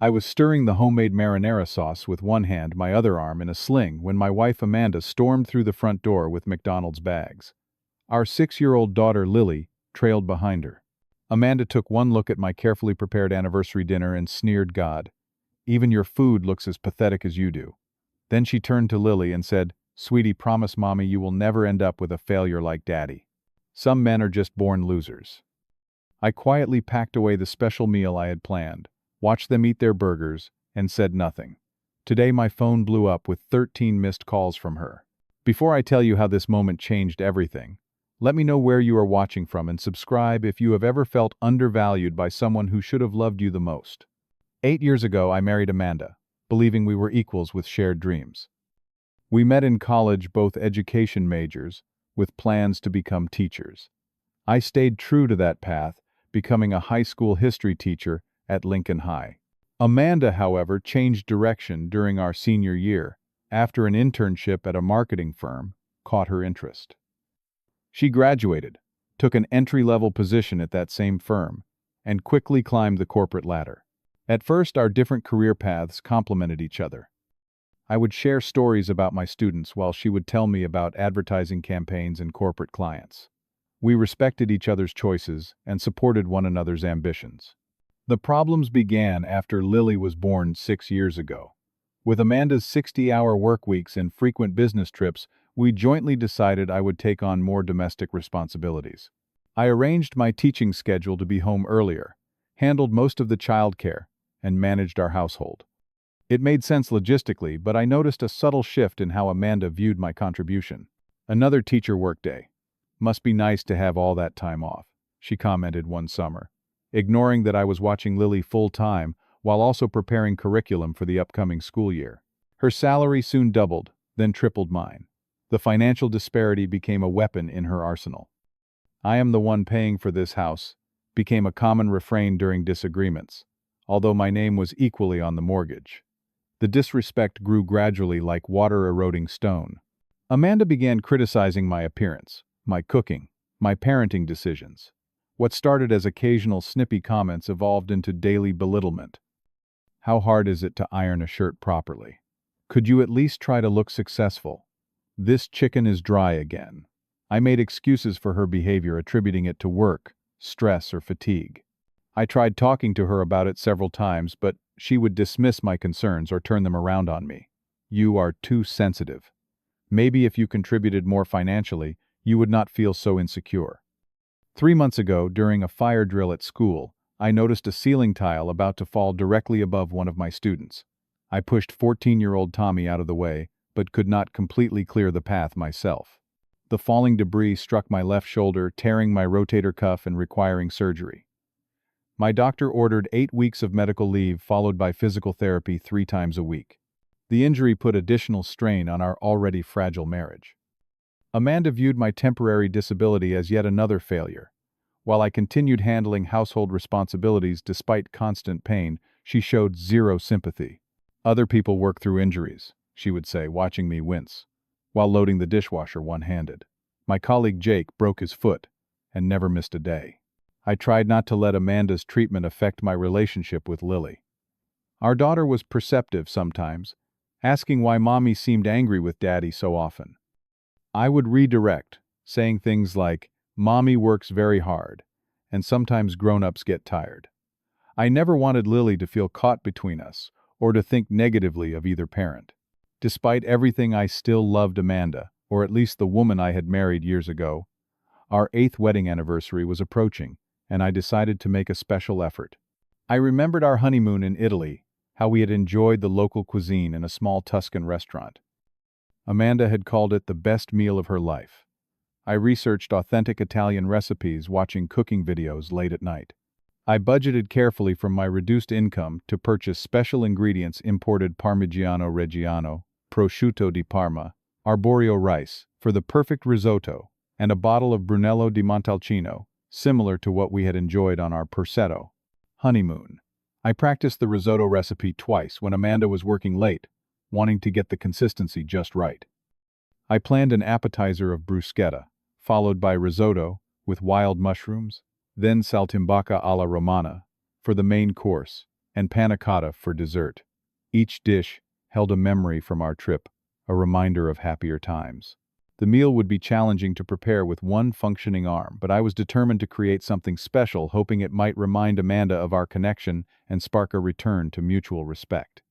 I was stirring the homemade marinara sauce with one hand, my other arm in a sling, when my wife Amanda stormed through the front door with McDonald's bags. Our 6-year-old daughter Lily trailed behind her. Amanda took one look at my carefully prepared anniversary dinner and sneered, "God, even your food looks as pathetic as you do." Then she turned to Lily and said, "Sweetie, promise Mommy you will never end up with a failure like Daddy. Some men are just born losers." I quietly packed away the special meal I had planned, watched them eat their burgers, and said nothing. Today my phone blew up with 13 missed calls from her. Before I tell you how this moment changed everything, let me know where you are watching from and subscribe if you have ever felt undervalued by someone who should have loved you the most. 8 years ago, I married Amanda, believing we were equals with shared dreams. We met in college, both education majors, with plans to become teachers. I stayed true to that path, becoming a high school history teacher at Lincoln High. Amanda, however, changed direction during our senior year, after an internship at a marketing firm caught her interest. She graduated, took an entry-level position at that same firm, and quickly climbed the corporate ladder. At first, our different career paths complemented each other. I would share stories about my students while she would tell me about advertising campaigns and corporate clients. We respected each other's choices and supported one another's ambitions. The problems began after Lily was born 6 years ago. With Amanda's 60-hour work weeks and frequent business trips, we jointly decided I would take on more domestic responsibilities. I arranged my teaching schedule to be home earlier, handled most of the childcare, and managed our household. It made sense logistically, but I noticed a subtle shift in how Amanda viewed my contribution. "Another teacher workday. Must be nice to have all that time off," she commented one summer, ignoring that I was watching Lily full-time while also preparing curriculum for the upcoming school year. Her salary soon doubled, then tripled mine. The financial disparity became a weapon in her arsenal. "I am the one paying for this house," became a common refrain during disagreements, although my name was equally on the mortgage. The disrespect grew gradually like water eroding stone. Amanda began criticizing my appearance, my cooking, my parenting decisions. What started as occasional snippy comments evolved into daily belittlement. "How hard is it to iron a shirt properly? Could you at least try to look successful? This chicken is dry again." I made excuses for her behavior, attributing it to work, stress, or fatigue. I tried talking to her about it several times, but she would dismiss my concerns or turn them around on me. "You are too sensitive. Maybe if you contributed more financially, you would not feel so insecure." 3 months ago, during a fire drill at school, I noticed a ceiling tile about to fall directly above one of my students. I pushed 14-year-old Tommy out of the way, but could not completely clear the path myself. The falling debris struck my left shoulder, tearing my rotator cuff and requiring surgery. My doctor ordered 8 weeks of medical leave followed by physical therapy 3 times a week. The injury put additional strain on our already fragile marriage. Amanda viewed my temporary disability as yet another failure. While I continued handling household responsibilities despite constant pain, she showed zero sympathy. "Other people work through injuries," she would say, watching me wince, while loading the dishwasher one-handed. "My colleague Jake broke his foot and never missed a day." I tried not to let Amanda's treatment affect my relationship with Lily. Our daughter was perceptive sometimes, asking why Mommy seemed angry with Daddy so often. I would redirect, saying things like, "Mommy works very hard, and sometimes grown-ups get tired." I never wanted Lily to feel caught between us, or to think negatively of either parent. Despite everything, I still loved Amanda, or at least the woman I had married years ago. Our 8th wedding anniversary was approaching, and I decided to make a special effort. I remembered our honeymoon in Italy, how we had enjoyed the local cuisine in a small Tuscan restaurant. Amanda had called it the best meal of her life. I researched authentic Italian recipes, watching cooking videos late at night. I budgeted carefully from my reduced income to purchase special ingredients: imported Parmigiano Reggiano, prosciutto di Parma, arborio rice for the perfect risotto, and a bottle of Brunello di Montalcino, similar to what we had enjoyed on our Persetto honeymoon. I practiced the risotto recipe twice when Amanda was working late, wanting to get the consistency just right. I planned an appetizer of bruschetta, followed by risotto with wild mushrooms, then saltimbocca alla romana for the main course, and panna cotta for dessert. Each dish held a memory from our trip, a reminder of happier times. The meal would be challenging to prepare with one functioning arm, but I was determined to create something special, hoping it might remind Amanda of our connection and spark a return to mutual respect.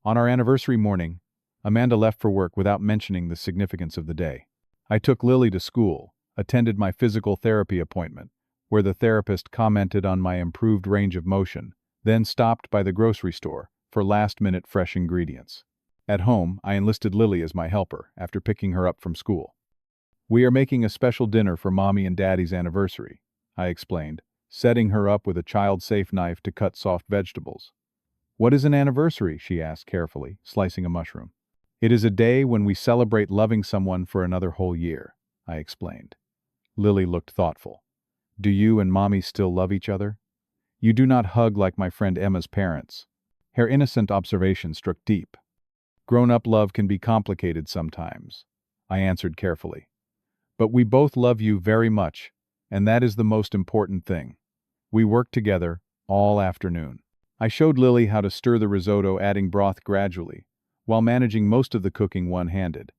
On our anniversary morning, Amanda left for work without mentioning the significance of the day. I took Lily to school, attended my physical therapy appointment, where the therapist commented on my improved range of motion, then stopped by the grocery store for last-minute fresh ingredients. At home, I enlisted Lily as my helper after picking her up from school. "We are making a special dinner for Mommy and Daddy's anniversary," I explained, setting her up with a child-safe knife to cut soft vegetables. "What is an anniversary?" she asked carefully, slicing a mushroom. "It is a day when we celebrate loving someone for another whole year," I explained. Lily looked thoughtful. "Do you and Mommy still love each other? You do not hug like my friend Emma's parents." Her innocent observation struck deep. "Grown-up love can be complicated sometimes," I answered carefully. "But we both love you very much, and that is the most important thing." We worked together all afternoon. I showed Lily how to stir the risotto, adding broth gradually, while managing most of the cooking one-handed.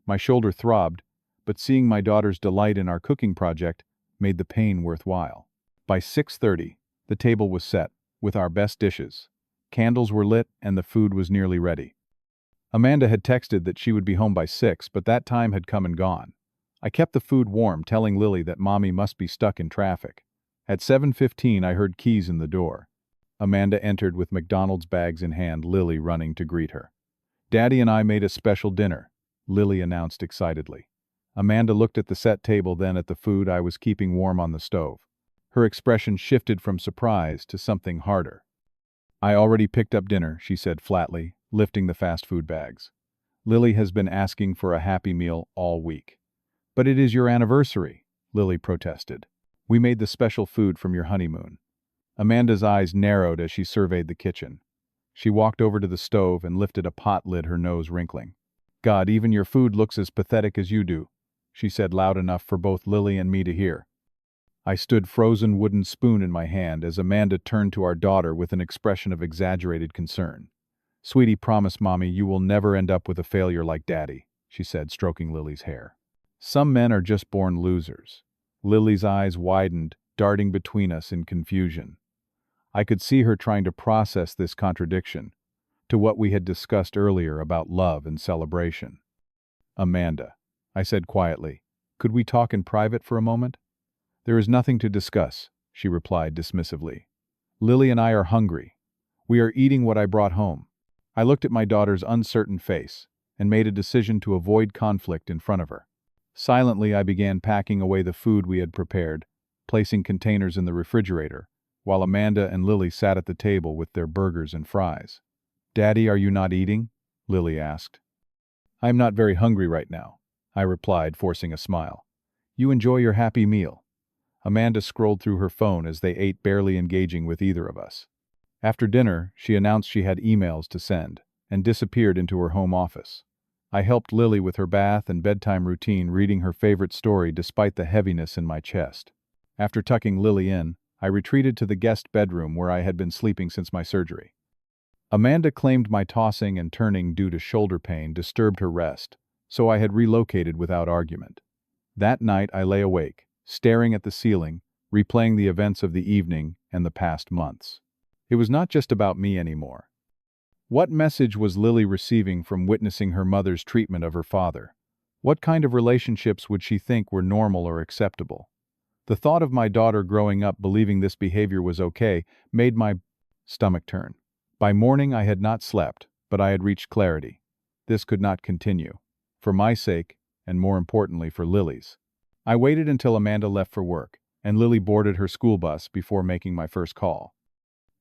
My shoulder throbbed, but seeing my daughter's delight in our cooking project made the pain worthwhile. By 6:30, the table was set, with our best dishes. Candles were lit, and the food was nearly ready. Amanda had texted that she would be home by 6, but that time had come and gone. I kept the food warm, telling Lily that Mommy must be stuck in traffic. At 7:15, I heard keys in the door. Amanda entered with McDonald's bags in hand, Lily running to greet her. "Daddy and I made a special dinner," Lily announced excitedly. Amanda looked at the set table, then at the food I was keeping warm on the stove. Her expression shifted from surprise to something harder. "I already picked up dinner," she said flatly, lifting the fast food bags. "Lily has been asking for a Happy Meal all week." "But it is your anniversary," Lily protested. "We made the special food from your honeymoon." Amanda's eyes narrowed as she surveyed the kitchen. She walked over to the stove and lifted a pot lid, her nose wrinkling. "God, even your food looks as pathetic as you do," she said loud enough for both Lily and me to hear. I stood, frozen wooden spoon in my hand, as Amanda turned to our daughter with an expression of exaggerated concern. "Sweetie, promise Mommy you will never end up with a failure like Daddy," she said, stroking Lily's hair. "Some men are just born losers." Lily's eyes widened, darting between us in confusion. I could see her trying to process this contradiction to what we had discussed earlier about love and celebration. "Amanda," I said quietly, "could we talk in private for a moment?" "There is nothing to discuss," she replied dismissively. "Lily and I are hungry. We are eating what I brought home." I looked at my daughter's uncertain face and made a decision to avoid conflict in front of her. Silently, I began packing away the food we had prepared, placing containers in the refrigerator, while Amanda and Lily sat at the table with their burgers and fries. "Daddy, are you not eating?" Lily asked. "I am not very hungry right now," I replied, forcing a smile. "You enjoy your Happy Meal." Amanda scrolled through her phone as they ate, barely engaging with either of us. After dinner, she announced she had emails to send, and disappeared into her home office. I helped Lily with her bath and bedtime routine, reading her favorite story despite the heaviness in my chest. After tucking Lily in, I retreated to the guest bedroom where I had been sleeping since my surgery. Amanda claimed my tossing and turning due to shoulder pain disturbed her rest, so I had relocated without argument. That night I lay awake, staring at the ceiling, replaying the events of the evening and the past months. It was not just about me anymore. What message was Lily receiving from witnessing her mother's treatment of her father? What kind of relationships would she think were normal or acceptable? The thought of my daughter growing up believing this behavior was okay made my stomach turn. By morning I had not slept, but I had reached clarity. This could not continue. For my sake, and more importantly for Lily's. I waited until Amanda left for work, and Lily boarded her school bus before making my first call.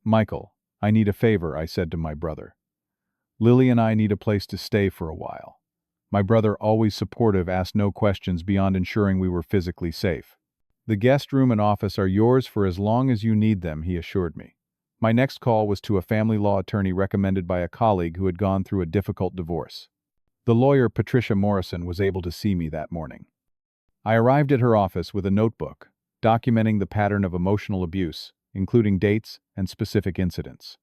"Michael, I need a favor," I said to my brother. "Lily and I need a place to stay for a while." My brother, always supportive, asked no questions beyond ensuring we were physically safe. "The guest room and office are yours for as long as you need them," he assured me. My next call was to a family law attorney recommended by a colleague who had gone through a difficult divorce. The lawyer, Patricia Morrison, was able to see me that morning. I arrived at her office with a notebook, documenting the pattern of emotional abuse, including dates and specific incidents.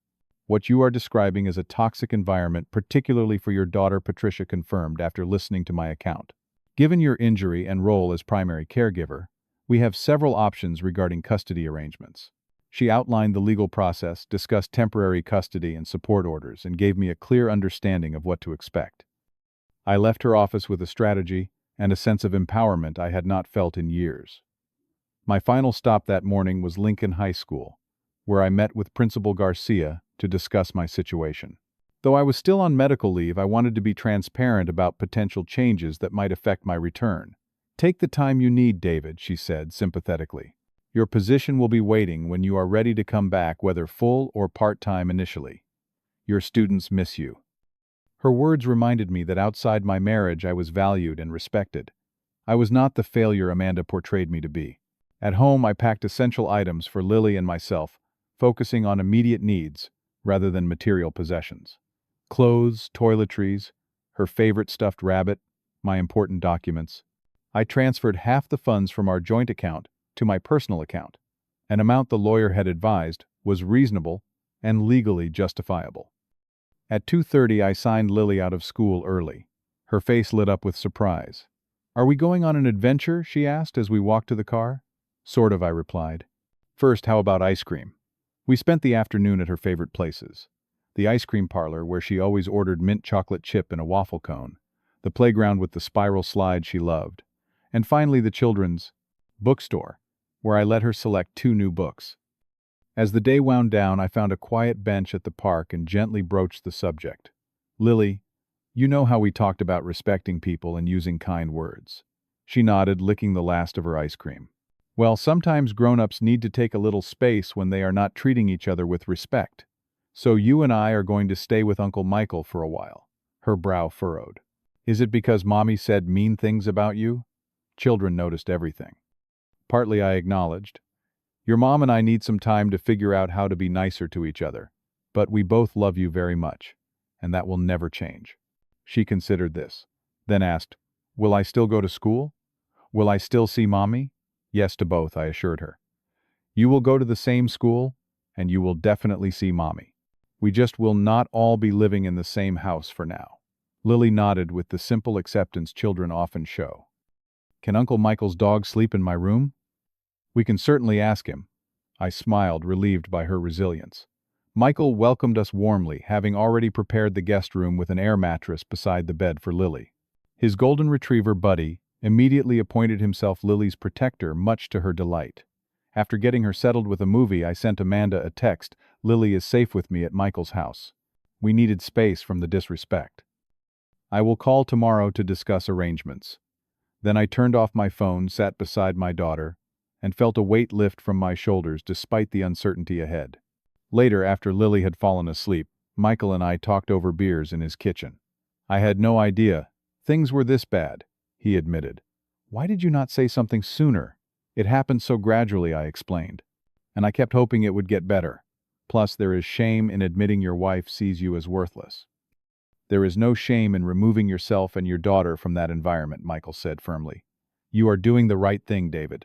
What you are describing is a toxic environment, particularly for your daughter, Patricia confirmed after listening to my account. Given your injury and role as primary caregiver, we have several options regarding custody arrangements. She outlined the legal process, discussed temporary custody and support orders, and gave me a clear understanding of what to expect. I left her office with a strategy and a sense of empowerment I had not felt in years. My final stop that morning was Lincoln High School, where I met with Principal Garcia to discuss my situation. Though I was still on medical leave, I wanted to be transparent about potential changes that might affect my return. "Take the time you need, David," she said sympathetically. "Your position will be waiting when you are ready to come back, whether full or part-time initially. Your students miss you." Her words reminded me that outside my marriage I was valued and respected. I was not the failure Amanda portrayed me to be. At home, I packed essential items for Lily and myself, focusing on immediate needs rather than material possessions. Clothes, toiletries, her favorite stuffed rabbit, my important documents. I transferred half the funds from our joint account to my personal account. An amount the lawyer had advised was reasonable and legally justifiable. At 2:30, I signed Lily out of school early. Her face lit up with surprise. "Are we going on an adventure?" she asked as we walked to the car. "Sort of," I replied. "First, how about ice cream?" We spent the afternoon at her favorite places. The ice cream parlor, where she always ordered mint chocolate chip in a waffle cone, the playground with the spiral slide she loved, and finally the children's bookstore, where I let her select 2 new books. As the day wound down, I found a quiet bench at the park and gently broached the subject. "Lily, you know how we talked about respecting people and using kind words." She nodded, licking the last of her ice cream. "Well, sometimes grown-ups need to take a little space when they are not treating each other with respect. So you and I are going to stay with Uncle Michael for a while." Her brow furrowed. "Is it because Mommy said mean things about you?" Children noticed everything. Partly, I acknowledged. "Your mom and I need some time to figure out how to be nicer to each other, but we both love you very much, and that will never change." She considered this, then asked, "Will I still go to school? Will I still see Mommy?" "Yes to both," I assured her. "You will go to the same school, and you will definitely see Mommy. We just will not all be living in the same house for now." Lily nodded with the simple acceptance children often show. "Can Uncle Michael's dog sleep in my room?" "We can certainly ask him." I smiled, relieved by her resilience. Michael welcomed us warmly, having already prepared the guest room with an air mattress beside the bed for Lily. His golden retriever, Buddy, immediately appointed himself Lily's protector, much to her delight. After getting her settled with a movie, I sent Amanda a text, "Lily is safe with me at Michael's house." We needed space from the disrespect. "I will call tomorrow to discuss arrangements." Then I turned off my phone, sat beside my daughter, and felt a weight lift from my shoulders despite the uncertainty ahead. Later, after Lily had fallen asleep, Michael and I talked over beers in his kitchen. "I had no idea things were this bad," he admitted. "Why did you not say something sooner?" "It happened so gradually," I explained. "And I kept hoping it would get better. Plus, there is shame in admitting your wife sees you as worthless." "There is no shame in removing yourself and your daughter from that environment," Michael said firmly. "You are doing the right thing, David.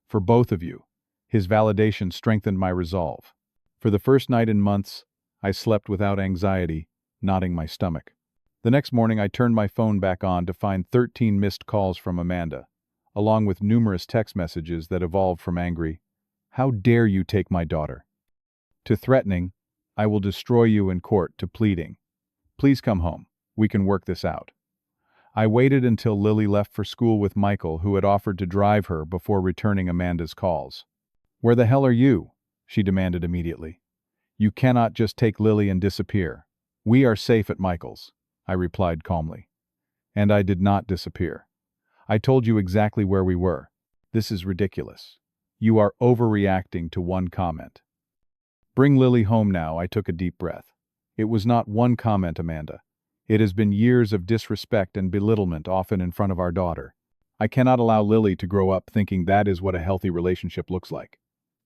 For both of you." His validation strengthened my resolve. For the first night in months, I slept without anxiety, knotting my stomach. The next morning, I turned my phone back on to find 13 missed calls from Amanda, along with numerous text messages that evolved from angry, "How dare you take my daughter?" to threatening, "I will destroy you in court," to pleading, "Please come home. We can work this out." I waited until Lily left for school with Michael, who had offered to drive her, before returning Amanda's calls. "Where the hell are you?" she demanded immediately. "You cannot just take Lily and disappear." "We are safe at Michael's," I replied calmly. And I did not disappear. "I told you exactly where we were." "This is ridiculous. You are overreacting to one comment." "Bring Lily home now," I took a deep breath. "It was not one comment, Amanda. It has been years of disrespect and belittlement, often in front of our daughter. I cannot allow Lily to grow up thinking that is what a healthy relationship looks like."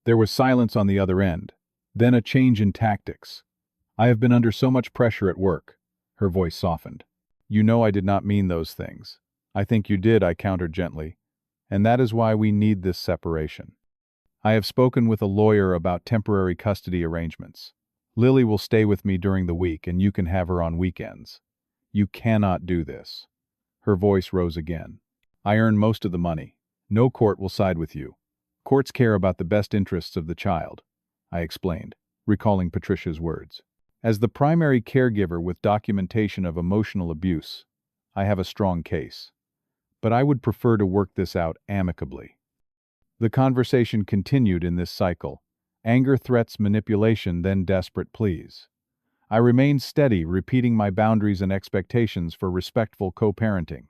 There was silence on the other end, then a change in tactics. "I have been under so much pressure at work." Her voice softened. "You know I did not mean those things." "I think you did," I countered gently. "And that is why we need this separation. I have spoken with a lawyer about temporary custody arrangements. Lily will stay with me during the week and you can have her on weekends. You cannot do this. Her voice rose again. I earn most of the money. No court will side with you. Courts care about the best interests of the child, I explained, recalling Patricia's words. As the primary caregiver with documentation of emotional abuse, I have a strong case. But I would prefer to work this out amicably. The conversation continued in this cycle. Anger, threats, manipulation, then desperate pleas. I remained steady, repeating my boundaries and expectations for respectful co-parenting.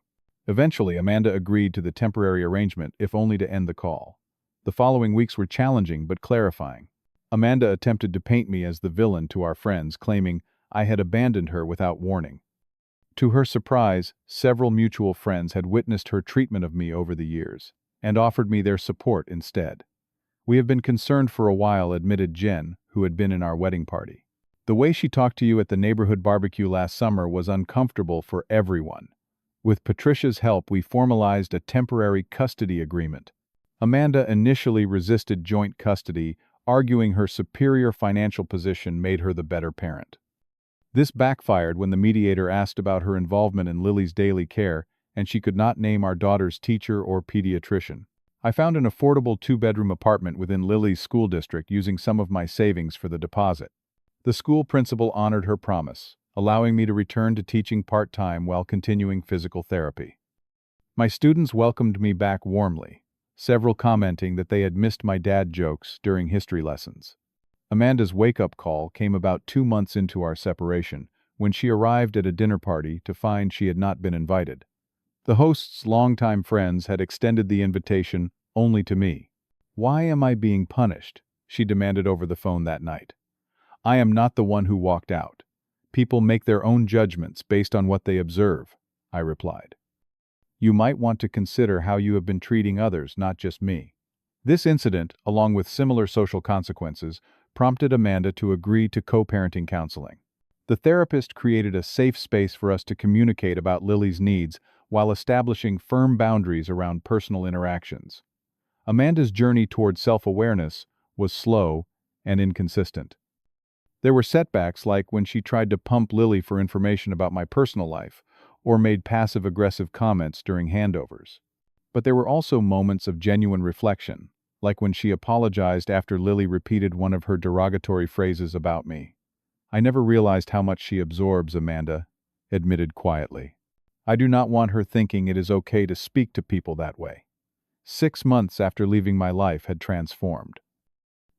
Eventually, Amanda agreed to the temporary arrangement, if only to end the call. The following weeks were challenging but clarifying. Amanda attempted to paint me as the villain to our friends, claiming I had abandoned her without warning. To her surprise, several mutual friends had witnessed her treatment of me over the years, and offered me their support instead. We have been concerned for a while, admitted Jen, who had been in our wedding party. The way she talked to you at the neighborhood barbecue last summer was uncomfortable for everyone. With Patricia's help, we formalized a temporary custody agreement. Amanda initially resisted joint custody, arguing her superior financial position made her the better parent. This backfired when the mediator asked about her involvement in Lily's daily care, and she could not name our daughter's teacher or pediatrician. I found an affordable 2-bedroom apartment within Lily's school district using some of my savings for the deposit. The school principal honored her promise, allowing me to return to teaching part-time while continuing physical therapy. My students welcomed me back warmly, several commenting that they had missed my dad jokes during history lessons. Amanda's wake-up call came about 2 months into our separation, when she arrived at a dinner party to find she had not been invited. The host's longtime friends had extended the invitation only to me. Why am I being punished? She demanded over the phone that night. I am not the one who walked out. People make their own judgments based on what they observe, I replied. You might want to consider how you have been treating others, not just me. This incident, along with similar social consequences, prompted Amanda to agree to co-parenting counseling. The therapist created a safe space for us to communicate about Lily's needs while establishing firm boundaries around personal interactions. Amanda's journey toward self-awareness was slow and inconsistent. There were setbacks, like when she tried to pump Lily for information about my personal life or made passive-aggressive comments during handovers. But there were also moments of genuine reflection, like when she apologized after Lily repeated one of her derogatory phrases about me. I never realized how much she absorbs, Amanda admitted quietly. I do not want her thinking it is okay to speak to people that way. 6 months after leaving my life had transformed.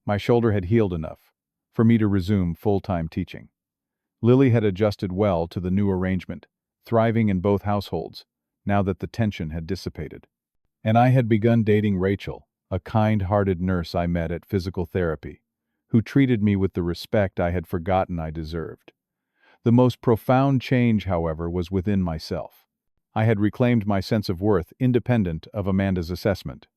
My shoulder had healed enough for me to resume full-time teaching. Lily had adjusted well to the new arrangement, thriving in both households, now that the tension had dissipated. And I had begun dating Rachel, a kind-hearted nurse I met at physical therapy, who treated me with the respect I had forgotten I deserved. The most profound change, however, was within myself. I had reclaimed my sense of worth independent of Amanda's assessment.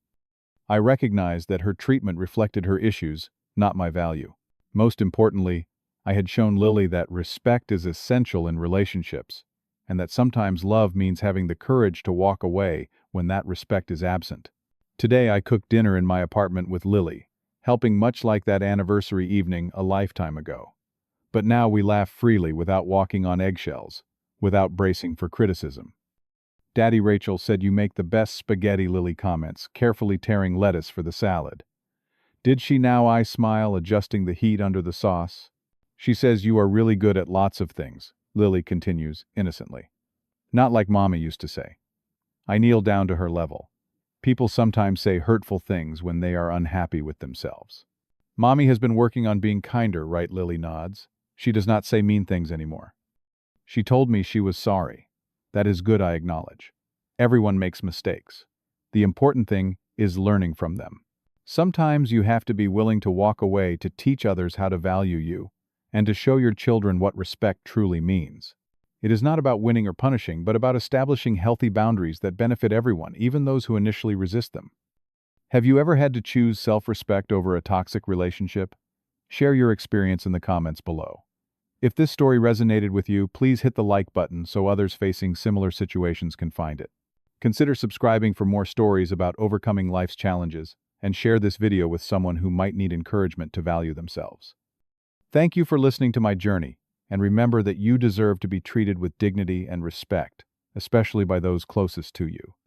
I recognized that her treatment reflected her issues, not my value. Most importantly, I had shown Lily that respect is essential in relationships, and that sometimes love means having the courage to walk away when that respect is absent. Today I cooked dinner in my apartment with Lily, helping much like that anniversary evening a lifetime ago. But now we laugh freely without walking on eggshells, without bracing for criticism. Daddy, Rachel said you make the best spaghetti, Lily comments, carefully tearing lettuce for the salad. Did she now? I smile, adjusting the heat under the sauce. She says you are really good at lots of things, Lily continues, innocently. Not like Mommy used to say. I kneel down to her level. People sometimes say hurtful things when they are unhappy with themselves. Mommy has been working on being kinder, right? Lily nods. She does not say mean things anymore. She told me she was sorry. That is good, I acknowledge. Everyone makes mistakes. The important thing is learning from them. Sometimes you have to be willing to walk away to teach others how to value you, and to show your children what respect truly means. It is not about winning or punishing, but about establishing healthy boundaries that benefit everyone, even those who initially resist them. Have you ever had to choose self-respect over a toxic relationship? Share your experience in the comments below. If this story resonated with you, please hit the like button so others facing similar situations can find it. Consider subscribing for more stories about overcoming life's challenges, and share this video with someone who might need encouragement to value themselves. Thank you for listening to my journey, and remember that you deserve to be treated with dignity and respect, especially by those closest to you.